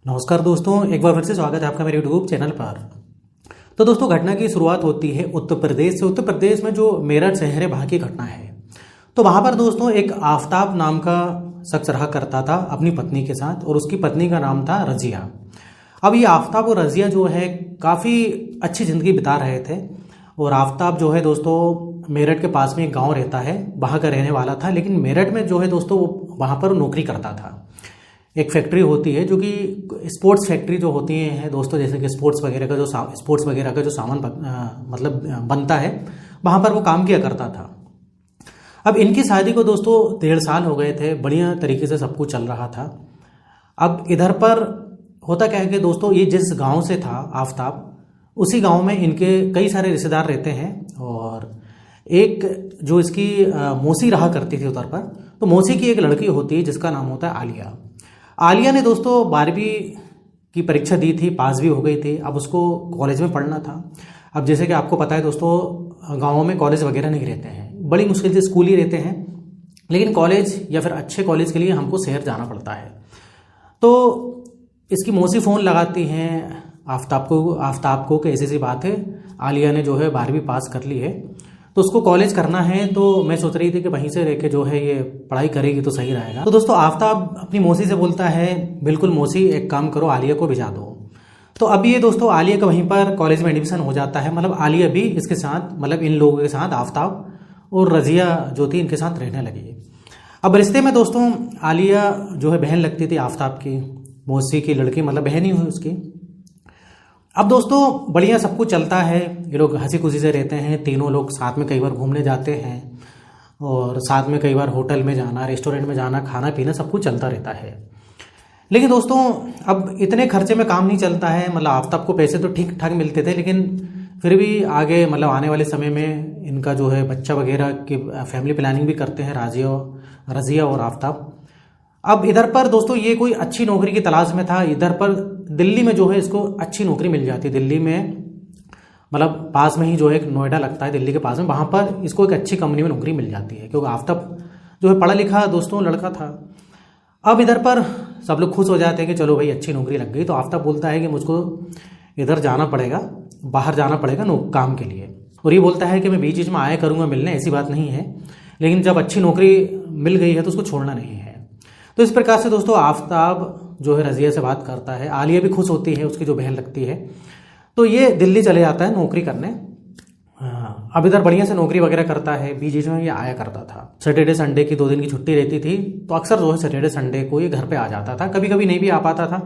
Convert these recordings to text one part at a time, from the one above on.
नमस्कार दोस्तों, एक बार फिर से स्वागत है आपका मेरे यूट्यूब चैनल पर। तो दोस्तों, घटना की शुरुआत होती है उत्तर प्रदेश से। उत्तर प्रदेश में जो मेरठ शहर है, वहाँ की घटना है। तो वहाँ पर दोस्तों एक आफताब नाम का शख्स रहा करता था अपनी पत्नी के साथ, और उसकी पत्नी का नाम था रजिया। अब ये आफताब और रजिया जो है काफ़ी अच्छी ज़िंदगी बिता रहे थे। और आफताब जो है दोस्तों मेरठ के पास में एक गाँव रहता है, वहाँ का रहने वाला था। लेकिन मेरठ में जो है दोस्तों वो वहाँ पर नौकरी करता था। एक फैक्ट्री होती है जो कि स्पोर्ट्स फैक्ट्री जो होती है दोस्तों, जैसे कि स्पोर्ट्स वगैरह का जो सामान मतलब बनता है, वहाँ पर वो काम किया करता था। अब इनकी शादी को दोस्तों 1.5 साल हो गए थे, बढ़िया तरीके से सब कुछ चल रहा था। अब इधर पर होता क्या है कि दोस्तों ये जिस गांव से था आफताब, उसी गांव में इनके कई सारे रिश्तेदार रहते हैं। और एक जो इसकी मौसी रहा करती थी उधर पर, तो मौसी की एक लड़की होती है जिसका नाम होता है आलिया। आलिया ने दोस्तों 12वीं की परीक्षा दी थी, पास भी हो गई थी। अब उसको कॉलेज में पढ़ना था। अब जैसे कि आपको पता है दोस्तों, गाँवों में कॉलेज वगैरह नहीं रहते हैं, बड़ी मुश्किल से स्कूल ही रहते हैं। लेकिन कॉलेज या फिर अच्छे कॉलेज के लिए हमको शहर जाना पड़ता है। तो इसकी मौसी फ़ोन लगाती हैं आफताब को कि ऐसी बात है, आलिया ने जो है 12वीं पास कर ली है, तो उसको कॉलेज करना है। तो मैं सोच रही थी कि वहीं से रह के जो है ये पढ़ाई करेगी तो सही रहेगा। तो दोस्तों आफताब अपनी मौसी से बोलता है, बिल्कुल मौसी, एक काम करो, आलिया को भिजा दो। तो अब ये दोस्तों आलिया का वहीं पर कॉलेज में एडमिशन हो जाता है। मतलब आलिया भी इसके साथ, मतलब इन लोगों के साथ, आफताब और रजिया जो थी इनके साथ रहने लगी। अब रिश्ते में दोस्तों आलिया जो है बहन लगती थी आफताब की, मौसी की लड़की, मतलब बहन ही हुई उसकी। अब दोस्तों बढ़िया सब कुछ चलता है, ये लोग हंसी खुशी से रहते हैं। तीनों लोग साथ में कई बार घूमने जाते हैं, और साथ में कई बार होटल में जाना, रेस्टोरेंट में जाना, खाना पीना सब कुछ चलता रहता है। लेकिन दोस्तों अब इतने खर्चे में काम नहीं चलता है। मतलब आफताब को पैसे तो ठीक ठाक मिलते थे, लेकिन फिर भी आगे मतलब आने वाले समय में इनका जो है बच्चा वगैरह की फैमिली प्लानिंग भी करते हैं रजिया और आफताब। अब इधर पर दोस्तों ये कोई अच्छी नौकरी की तलाश में था। इधर पर दिल्ली में जो है इसको अच्छी नौकरी मिल जाती है। दिल्ली में मतलब पास में ही जो है एक नोएडा लगता है दिल्ली के पास में, वहाँ पर इसको एक अच्छी कंपनी में नौकरी मिल जाती है, क्योंकि आफताब जो है पढ़ा लिखा दोस्तों लड़का था। अब इधर पर सब लोग खुश हो जाते हैं कि चलो भाई अच्छी नौकरी लग गई। तो आफताब बोलता है कि मुझको इधर जाना पड़ेगा, बाहर जाना पड़ेगा काम के लिए। और ये बोलता है कि मैं बीच बीच में आया करूँगा मिलने, ऐसी बात नहीं है, लेकिन जब अच्छी नौकरी मिल गई है तो उसको छोड़ना नहीं है। तो इस प्रकार से दोस्तों आफताब जो है रजिया से बात करता है। आलिया भी खुश होती है, उसकी जो बहन लगती है। तो ये दिल्ली चले जाता है नौकरी करने। अब इधर बढ़िया से नौकरी वगैरह करता है। बीच बीच में ये आया करता था, सैटरडे संडे की 2 दिन की छुट्टी रहती थी, तो अक्सर जो है सैटरडे संडे को ये घर पे आ जाता था। कभी कभी नहीं भी आ पाता था,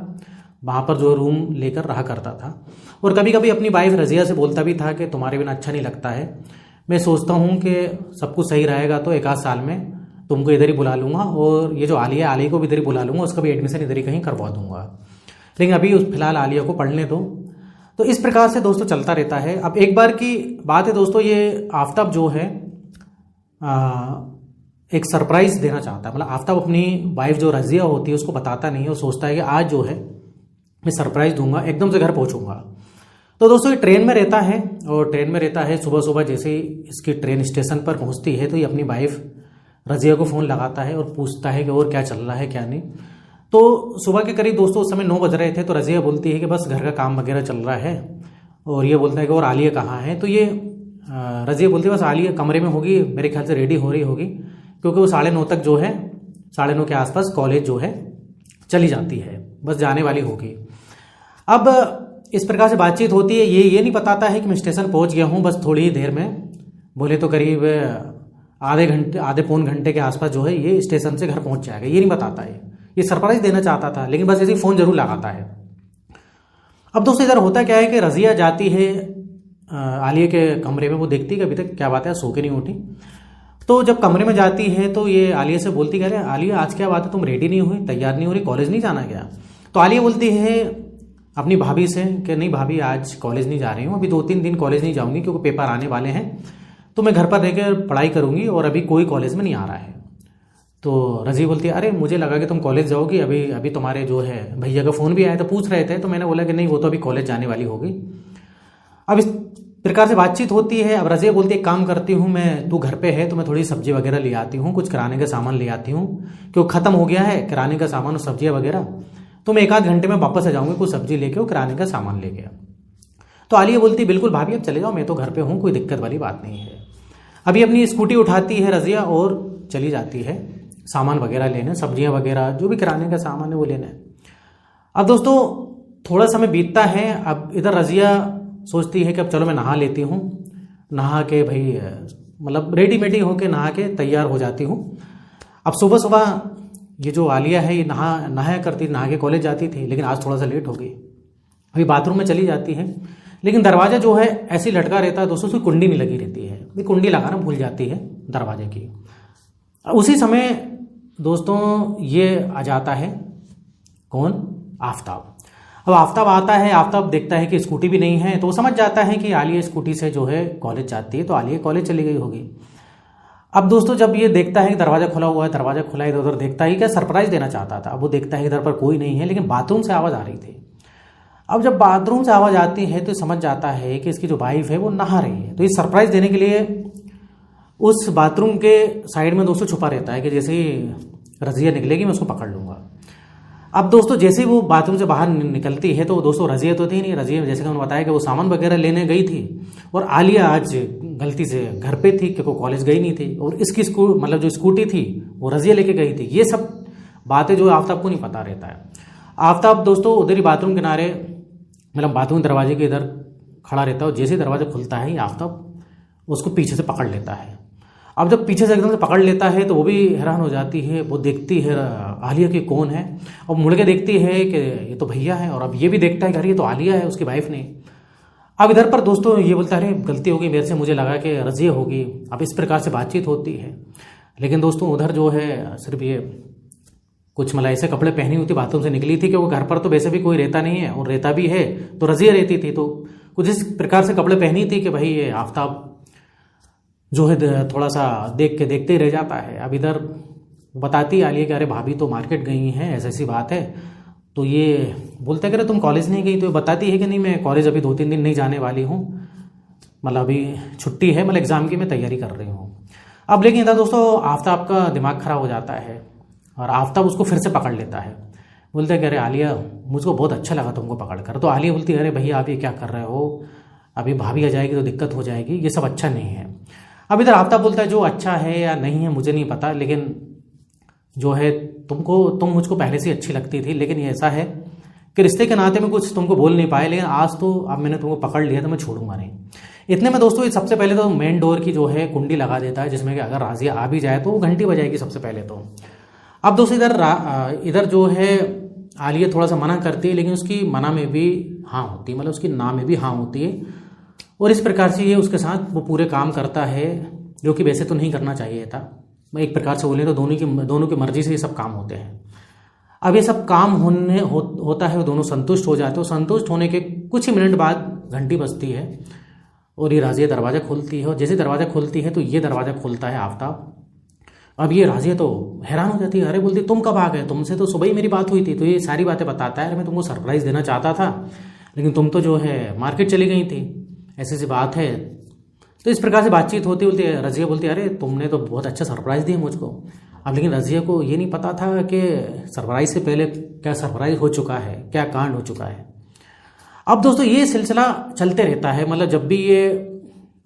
वहाँ पर जो रूम लेकर रहा करता था। और कभी कभी अपनी वाइफ रजिया से बोलता भी था कि तुम्हारे बिना अच्छा नहीं लगता है, मैं सोचता हूँ कि सब कुछ सही रहेगा तो 1 आध साल में तुमको इधर ही बुला लूंगा, और ये जो आलिया को भी इधर ही बुला लूंगा, उसका भी एडमिशन इधर ही कहीं करवा दूंगा, लेकिन अभी फिलहाल आलिया को पढ़ने दो। तो इस प्रकार से दोस्तों चलता रहता है। अब एक बार की बात है दोस्तों, ये आफताब जो है एक सरप्राइज देना चाहता है। मतलब आफताब अपनी वाइफ जो रजिया होती है उसको बताता नहीं है, और सोचता है कि आज जो है मैं सरप्राइज दूंगा, एकदम से घर पहुंचूंगा। तो दोस्तों ये ट्रेन में रहता है, और ट्रेन में रहता है। सुबह सुबह जैसे ही इसकी ट्रेन स्टेशन पर पहुंचती है तो ये अपनी वाइफ रजिया को फ़ोन लगाता है और पूछता है कि और क्या चल रहा है क्या नहीं। तो सुबह के करीब दोस्तों उस समय 9 बज रहे थे। तो रजिया बोलती है कि बस घर का काम वगैरह चल रहा है, और ये बोलता है कि और आलिया कहाँ है। तो ये रजिया बोलती है बस आलिया कमरे में होगी, मेरे ख्याल से रेडी हो रही होगी, क्योंकि वो 9:30 तक जो है 9:30 के आसपास कॉलेज जो है चली जाती है, बस जाने वाली होगी। अब इस प्रकार से बातचीत होती है। ये नहीं बताता है कि मैं स्टेशन पहुँच गया हूँ, बस थोड़ी ही देर में, बोले तो करीब आधे पौन घंटे के आसपास जो है ये स्टेशन से घर पहुंच जाएगा, ये नहीं बताता है। ये सरप्राइज देना चाहता था, लेकिन बस ऐसे ही फोन जरूर लगाता है। अब दोस्तों इधर होता क्या है कि रजिया जाती है आलिया के कमरे में, वो देखती है कि अभी तक क्या बात है सो के नहीं उठी। तो जब कमरे में जाती है तो ये आलिया से बोलती है, अरे आलिया आज क्या बात है, तुम रेडी नहीं हुई, तैयार नहीं हो रही, कॉलेज नहीं जाना क्या? तो आलिया बोलती है अपनी भाभी से कि नहीं भाभी, आज कॉलेज नहीं जा रही हूँ, अभी 2-3 दिन कॉलेज नहीं जाऊँगी, क्योंकि पेपर आने वाले हैं, तो मैं घर पर रहकर पढ़ाई करूंगी, और अभी कोई कॉलेज में नहीं आ रहा है। तो रजी बोलती है, अरे मुझे लगा कि तुम कॉलेज जाओगी, अभी तुम्हारे जो है भैया का फ़ोन भी आया तो पूछ रहे थे, तो मैंने बोला कि नहीं वो तो अभी कॉलेज जाने वाली होगी। अब इस प्रकार से बातचीत होती है। अब रजिया बोलती है, काम करती हूँ मैं, तू घर पे है तो मैं थोड़ी सब्जी वगैरह ले आती हूँ, कुछ किराने का सामान ले आती हूँ, क्योंकि ख़त्म हो गया है किराने का सामान और सब्जियाँ वगैरह। तो मैं 1 आध घंटे में वापस आ जाऊंगी कुछ सब्जी लेके और किराने का सामान लेके। तो आलिया बोलती बिल्कुल भाभी अब चले जाओ, मैं तो घर पे हूँ, कोई दिक्कत वाली बात नहीं है। अभी अपनी स्कूटी उठाती है रज़िया और चली जाती है सामान वगैरह लेने, सब्जियां वगैरह जो भी किराने का सामान है वो लेने। अब दोस्तों थोड़ा समय बीतता है। अब इधर रज़िया सोचती है कि अब चलो मैं नहा लेती हूँ, नहा के भाई मतलब रेडीमेडी होके नहा के तैयार हो जाती हूँ। अब सुबह सुबह ये जो आलिया है ये नहाया करती, नहा के कॉलेज जाती थी, लेकिन आज थोड़ा सा लेट हो गई। अभी बाथरूम में चली जाती है, लेकिन दरवाज़ा जो है ऐसे ही लटका रहता है दोस्तों, उसकी कुंडी नहीं लगी रहती है, ये कुंडी लगाना भूल जाती है दरवाजे की। उसी समय दोस्तों ये आ जाता है कौन, आफताब। अब आफताब आता है, आफताब देखता है कि स्कूटी भी नहीं है, तो वो समझ जाता है कि आलिया स्कूटी से जो है कॉलेज जाती है, तो आलिया कॉलेज चली गई होगी। अब दोस्तों जब ये देखता है कि दरवाजा खुला हुआ है, दरवाजा खुला इधर उधर देखता है, क्या सरप्राइज देना चाहता था। अब वो देखता है इधर पर कोई नहीं है, लेकिन बाथरूम से आवाज़ आ रही थी। अब जब बाथरूम से आवाज़ आती है तो समझ जाता है कि इसकी जो वाइफ है वो नहा रही है, तो ये सरप्राइज देने के लिए उस बाथरूम के साइड में दोस्तों छुपा रहता है कि जैसे ही रज़िया निकलेगी मैं उसको पकड़ लूँगा। अब दोस्तों जैसे ही वो बाथरूम से बाहर निकलती है तो दोस्तों रज़िया तो थी नहीं, रज़िया जैसे कि उन्होंने बताया कि वो सामान वगैरह लेने गई थी, और आलिया आज गलती से घर पे थी क्योंकि कॉलेज गई नहीं थी, और इसकी मतलब जो स्कूटी थी वो रज़िया लेके गई थी। ये सब बातें जो आफताब को नहीं पता रहता है। आफताब दोस्तों उधर ही बाथरूम किनारे मतलब बाथरूम दरवाजे के इधर खड़ा रहता है, और जैसे ही दरवाजा खुलता है आफताब उसको पीछे से पकड़ लेता है। अब जब पीछे से एकदम से पकड़ लेता है तो वो भी हैरान हो जाती है, वो देखती है आलिया की कौन है, और मुड़ के देखती है कि ये तो भैया है, और अब ये भी देखता है कि अरे ये तो आलिया है, उसकी वाइफ नहीं। अब इधर पर दोस्तों ये बोलता है अरे गलती हो गई मेरे से, मुझे लगा कि रज़िया होगी। अब इस प्रकार से बातचीत होती है, लेकिन दोस्तों उधर जो है सिर्फ ये कुछ मतलब ऐसे कपड़े पहनी हुई थी, बाथरूम से निकली थी, क्योंकि घर पर तो वैसे भी कोई रहता नहीं है, और रहता भी है तो रज़िया रहती थी, तो कुछ इस प्रकार से कपड़े पहनी थी कि भाई ये आफताब जो है थोड़ा सा देख के देखते ही रह जाता है। अब इधर बताती आलिया कि अरे भाभी तो मार्केट गई हैं, ऐसी बात है। तो ये बोलता है कि अरे तुम कॉलेज नहीं गई, तो ये बताती है कि नहीं मैं कॉलेज अभी 2-3 दिन नहीं जाने वाली हूँ, मतलब अभी छुट्टी है, मतलब एग्ज़ाम की मैं तैयारी कर रही हूँ। अब लेकिन इधर दोस्तों आफताब का दिमाग खराब हो जाता है, और आफताब उसको फिर से पकड़ लेता है। बोलता है कि अरे आलिया मुझको बहुत अच्छा लगा तुमको पकड़ कर। तो आलिया बोलती है अरे भैया आप ये क्या कर रहे हो, अभी भाभी आ जाएगी तो दिक्कत हो जाएगी, ये सब अच्छा नहीं है। अब इधर आफताब बोलता है जो अच्छा है या नहीं है मुझे नहीं पता, लेकिन जो है तुम मुझको पहले से अच्छी लगती थी, लेकिन ये ऐसा है कि रिश्ते के नाते में कुछ तुमको बोल नहीं पाए, लेकिन आज तो अब मैंने तुमको पकड़ लिया तो मैं छोड़ूंगा नहीं। इतने में दोस्तों ये सबसे पहले तो मेन डोर की जो है कुंडी लगा देता है, जिसमें कि अगर रज़िया आ भी जाए तो वो घंटी बजाएगी सबसे पहले तो। अब दोस्तों इधर जो है आलिया थोड़ा सा मना करती है, लेकिन उसकी मना में भी हाँ होती है, मतलब उसकी ना में भी हाँ होती है, और इस प्रकार से ये उसके साथ वो पूरे काम करता है जो कि वैसे तो नहीं करना चाहिए था। मैं एक प्रकार से बोले तो दोनों की मर्जी से ये सब काम होते हैं। अब ये सब काम होता है, दोनों संतुष्ट हो जाते हो। संतुष्ट होने के कुछ ही मिनट बाद घंटी बजती है और ये रज़िया दरवाज़ा खोलती है, और जैसे दरवाज़ा खोलती है तो ये दरवाज़ा खोलता है आफताब। अब ये रज़िया तो हैरान हो जाती है, अरे बोलती तुम कब आ गए, तुमसे तो सुबह ही मेरी बात हुई थी। तो ये सारी बातें बताता है, अरे मैं तुमको सरप्राइज़ देना चाहता था, लेकिन तुम तो जो है मार्केट चली गई थी, ऐसी सी बात है। तो इस प्रकार से बातचीत होती है। रज़िया बोलती है अरे तुमने तो बहुत अच्छा सरप्राइज़ दिया मुझको। अब लेकिन रज़िया को ये नहीं पता था कि सरप्राइज़ से पहले क्या सरप्राइज़ हो चुका है, क्या कांड हो चुका है। अब दोस्तों ये सिलसिला चलते रहता है, मतलब जब भी ये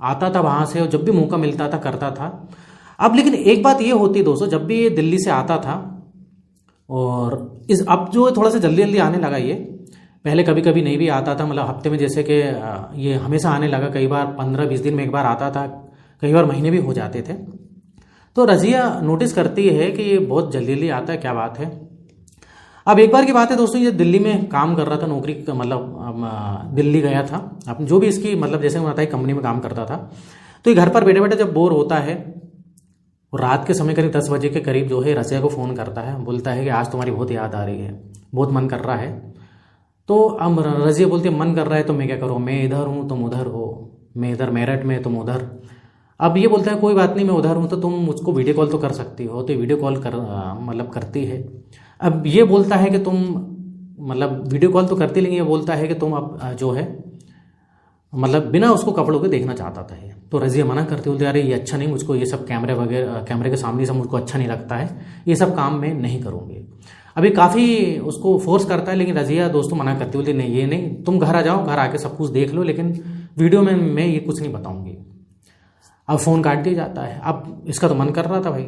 आता था वहाँ से और जब भी मौका मिलता था करता था। अब लेकिन एक बात ये होती दोस्तों, जब भी ये दिल्ली से आता था और अब जो थोड़ा सा जल्दी जल्दी आने लगा, ये पहले कभी कभी नहीं भी आता था, मतलब हफ्ते में जैसे कि ये हमेशा आने लगा, कई बार 15-20 दिन में एक बार आता था, कई बार महीने भी हो जाते थे। तो रज़िया नोटिस करती है कि ये बहुत जल्दी जल्दी आता है, क्या बात है। अब एक बार की बात है दोस्तों, ये दिल्ली में काम कर रहा था, नौकरी मतलब दिल्ली गया था, अब जो भी इसकी मतलब जैसे मैं बताया कंपनी में काम करता था। तो ये घर पर बैठे बैठे जब बोर होता है, और रात के समय करीब 10 बजे के करीब जो है रज़िया को फ़ोन करता है, बोलता है कि आज तुम्हारी बहुत याद आ रही है, बहुत मन कर रहा है। तो अब रज़िया बोलती है मन कर रहा है तो मैं क्या करूँ, मैं इधर हूँ तुम उधर हो, मैं इधर मेरठ में तुम उधर। अब ये बोलता है कोई बात नहीं, मैं उधर हूँ तो तुम मुझको वीडियो कॉल तो कर सकती हो। तो वीडियो कॉल मतलब करती है। अब ये बोलता है कि तुम मतलब वीडियो कॉल तो करती, लेकिन ये बोलता है कि तुम अब जो है मतलब बिना उसको कपड़ों के देखना चाहता था। तो रज़िया मना करती, बोलती अरे ये अच्छा नहीं, मुझको ये सब कैमरे के सामने सब मुझको अच्छा नहीं लगता है, ये सब काम मैं नहीं करूँगी। अभी काफ़ी उसको फोर्स करता है, लेकिन रज़िया दोस्तों मना करती, बोलती नहीं ये नहीं, तुम घर आ जाओ, घर आके सब कुछ देख लो, लेकिन वीडियो में मैं ये कुछ नहीं बताऊंगी। अब फ़ोन काट दिया जाता है। अब इसका तो मन कर रहा था भाई।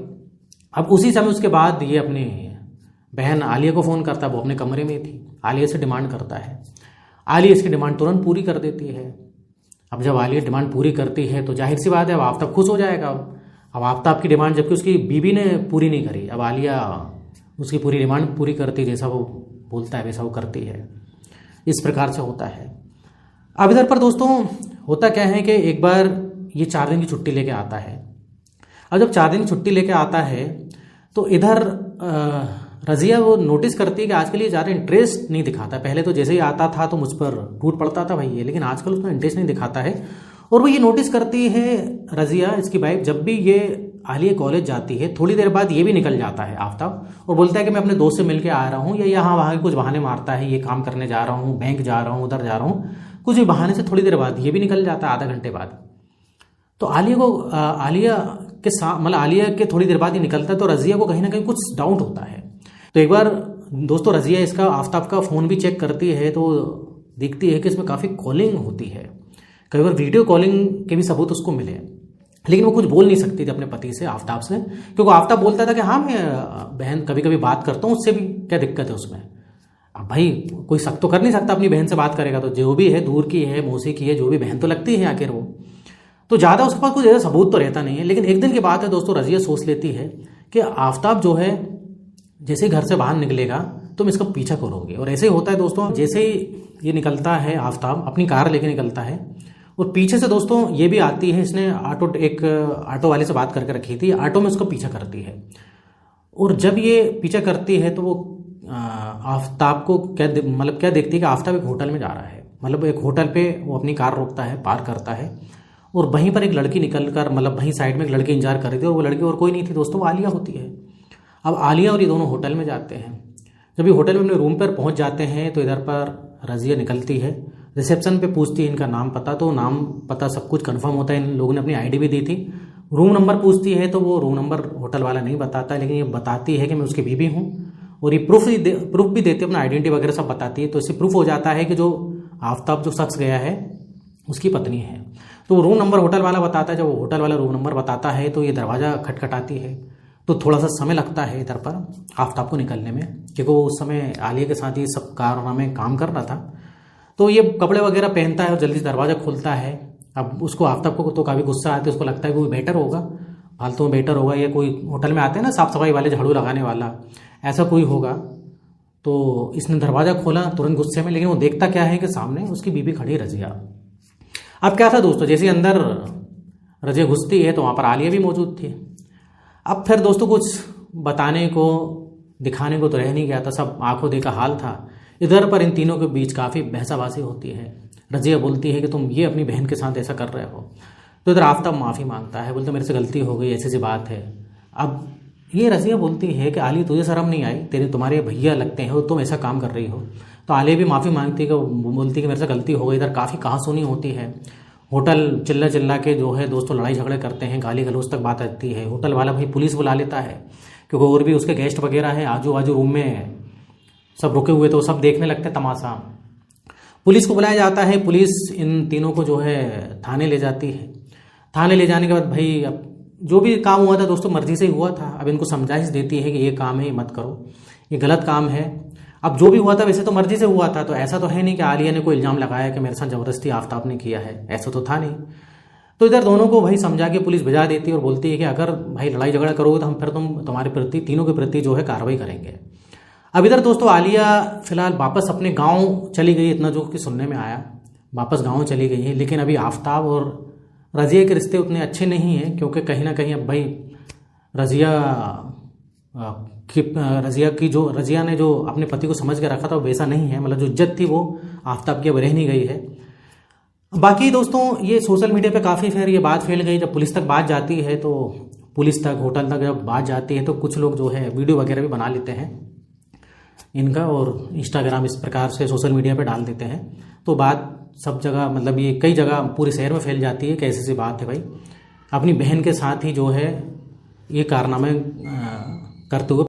अब उसी समय उसके बाद ये अपनी बहन आलिया को फ़ोन करता है, वो अपने कमरे में थी, आलिया से डिमांड करता है। आलिया इसकी डिमांड तुरंत पूरी कर देती है। अब जब आलिया डिमांड पूरी करती है तो जाहिर सी बात है अब आफ्ताब खुश हो जाएगा। अब आफ्ताब की डिमांड जबकि उसकी बीवी ने पूरी नहीं करी, अब आलिया उसकी पूरी डिमांड पूरी करती, जैसा वो बोलता है वैसा वो करती है। इस प्रकार से होता है। अब इधर पर दोस्तों होता क्या है कि एक बार ये 4 दिन की छुट्टी लेके आता है। अब जब 4 दिन की छुट्टी लेके आता है तो इधर रज़िया वो नोटिस करती है कि आजकल ये ज़्यादा इंटरेस्ट नहीं दिखाता। पहले तो जैसे ही आता था तो मुझ पर टूट पड़ता था भाई ये, लेकिन आजकल उतना इंटरेस्ट नहीं दिखाता है। और वो ये नोटिस करती है रज़िया, इसकी वाइफ, जब भी ये आलिया कॉलेज जाती है थोड़ी देर बाद ये भी निकल जाता है आफ्ताब, और बोलता है कि मैं अपने दोस्त से मिल के आ रहा हूँ, या यहाँ वहाँ के कुछ बहाने मारता है, ये काम करने जा रहा हूँ, बैंक जा रहा हूँ, उधर जा रहा हूँ, कुछ भी बहाने से थोड़ी देर बाद ये भी निकल जाता है, आधा घंटे बाद। तो आलिया के साथ मतलब आलिया के थोड़ी देर बाद ही निकलता है, तो रज़िया को कहीं ना कहीं कुछ डाउट होता है। तो एक बार दोस्तों रज़िया इसका आफ्ताब का फ़ोन भी चेक करती है तो देखती है कि इसमें काफ़ी कॉलिंग होती है, कई बार वीडियो कॉलिंग के भी सबूत उसको मिले, लेकिन वो कुछ बोल नहीं सकती थी अपने पति से, आफ्ताब से, क्योंकि आफ्ताब बोलता था कि हाँ मैं बहन कभी कभी बात करता हूँ, उससे भी क्या दिक्कत है उसमें। अब भाई कोई शक तो कर नहीं सकता, अपनी बहन से बात करेगा तो, जो भी है दूर की है, मौसी की है, जो भी बहन तो लगती है आखिर वो, तो ज़्यादा उसके पास कुछ ज़्यादा सबूत तो रहता नहीं है। लेकिन एक दिन की बात है दोस्तों, रज़िया सोच लेती है कि आफ्ताब जो है जैसे ही घर से बाहर निकलेगा तुम इसका पीछा करोगे। और ऐसे ही होता है दोस्तों, जैसे ही ये निकलता है आफ्ताब अपनी कार लेके निकलता है, और पीछे से दोस्तों ये भी आती है, इसने एक ऑटो वाले से बात करके रखी थी, ऑटो में उसको पीछा करती है। और जब ये पीछा करती है तो वो आफ्ताब को क्या देखती है कि आफ्ताब एक होटल में जा रहा है, मतलब एक होटल पे वो अपनी कार रोकता है, पार्क करता है, और वहीं पर एक लड़की निकल कर वहीं साइड में एक लड़की इंतजार कर रही थी, और वो लड़की और कोई नहीं थी दोस्तों, वो आलिया होती है। अब आलिया और ये दोनों होटल में जाते हैं। जब ये होटल में अपने रूम पर पहुंच जाते हैं तो इधर पर रज़िया निकलती है, रिसेप्शन पे पूछती है इनका नाम पता, तो नाम पता सब कुछ कंफर्म होता है, इन लोगों ने अपनी आईडी भी दी थी। रूम नंबर पूछती है तो वो रूम नंबर होटल वाला नहीं बताता है, लेकिन ये बताती है कि मैं उसकी बीवी हूँ, और ये प्रूफ भी देती है, अपना आइडेंटिटी वगैरह सब बताती है। तो इससे प्रूफ हो जाता है कि जो आफ्ताब जो शख्स गया है उसकी पत्नी है। तो वो रूम नंबर होटल वाला बताता है। जब वो होटल वाला रूम नंबर बताता है तो ये दरवाज़ा खटखटाती है, तो थोड़ा सा समय लगता है इधर पर आफ्ताब को निकलने में, क्योंकि वो उस समय आलिया के साथ ही सब कारनामे काम कर रहा था। तो ये कपड़े वगैरह पहनता है और जल्दी दरवाज़ा खोलता है। अब उसको आफ्ताब को तो काफ़ी गुस्सा आता है, उसको लगता है कोई बेटर होगा, फालतू में बेटर होगा, या कोई होटल में आते हैं ना साफ़ सफाई वाले, झाड़ू लगाने वाला, ऐसा कोई होगा। तो इसने दरवाज़ा खोला तुरंत गुस्से में, लेकिन वो देखता क्या है कि सामने उसकी बीवी खड़ी है रज़िया। अब क्या था दोस्तों, जैसे अंदर रज़िया घुसती है तो वहाँ पर आलिया भी मौजूद थी। अब फिर दोस्तों कुछ बताने को दिखाने को तो रह नहीं गया था, सब आंखों देखा हाल था। इधर पर इन तीनों के बीच काफ़ी बहसाबाजी होती है। रज़िया बोलती है कि तुम ये अपनी बहन के साथ ऐसा कर रहे हो, तो इधर आफ्ताब माफ़ी मांगता है, बोलते मेरे से गलती हो गई, ऐसी सी बात है। अब ये रज़िया बोलती है कि आलिया तुझे शर्म नहीं आई, तुम्हारे भैया लगते हैं और तुम ऐसा काम कर रही हो। तो आलिया भी माफ़ी मांगती है, बोलती है कि मेरे से गलती हो गई। इधर काफ़ी कहासुनी होती है, होटल चिल्ला के जो है दोस्तों लड़ाई झगड़े करते हैं, गाली गलौज तक बात आती है। होटल वाला भाई पुलिस बुला लेता है, क्योंकि और भी उसके गेस्ट वगैरह हैं, आजू बाजू रूम में सब रुके हुए, तो सब देखने लगते हैं तमाशा। पुलिस को बुलाया जाता है, पुलिस इन तीनों को जो है थाने ले जाती है। थाने ले जाने के बाद भाई अब जो भी काम हुआ था दोस्तों मर्जी से ही हुआ था। अब इनको समझाइश देती है कि ये काम है ये मत करो, ये गलत काम है। अब जो भी हुआ था वैसे तो मर्जी से हुआ था, तो ऐसा तो है नहीं कि आलिया ने कोई इल्ज़ाम लगाया कि मेरे साथ ज़बरदस्ती आफ्ताब ने किया है, ऐसा तो था नहीं। तो इधर दोनों को भाई समझा के पुलिस भिजा देती है और बोलती है कि अगर भाई लड़ाई झगड़ा करोगे तो हम फिर तुम्हारे प्रति, तीनों के प्रति जो है कार्रवाई करेंगे। अब इधर दोस्तों आलिया फिलहाल वापस अपने गाँव चली गई, इतना जो कि सुनने में आया, वापस गाँव चली गई है। लेकिन अभी आफ्ताब और रज़िया के रिश्ते उतने अच्छे नहीं हैं, क्योंकि कहीं ना कहीं अब भाई रज़िया ने जो अपने पति को समझ के रखा था वैसा नहीं है, मतलब जो इज्जत थी वो आफ्ताब की अब रह नहीं गई है। बाकी दोस्तों ये सोशल मीडिया पे काफ़ी फिर ये बात फैल गई, जब पुलिस तक बात जाती है, तो पुलिस तक होटल तक जब बात जाती है तो कुछ लोग जो है वीडियो वगैरह भी बना लेते हैं इनका, और इंस्टाग्राम इस प्रकार से सोशल मीडिया पे डाल देते हैं। तो बात सब जगह, मतलब ये कई जगह पूरे शहर में फैल जाती है कि ऐसी सी बात है भाई, अपनी बहन के साथ ही जो है ये कारनामे करते हुए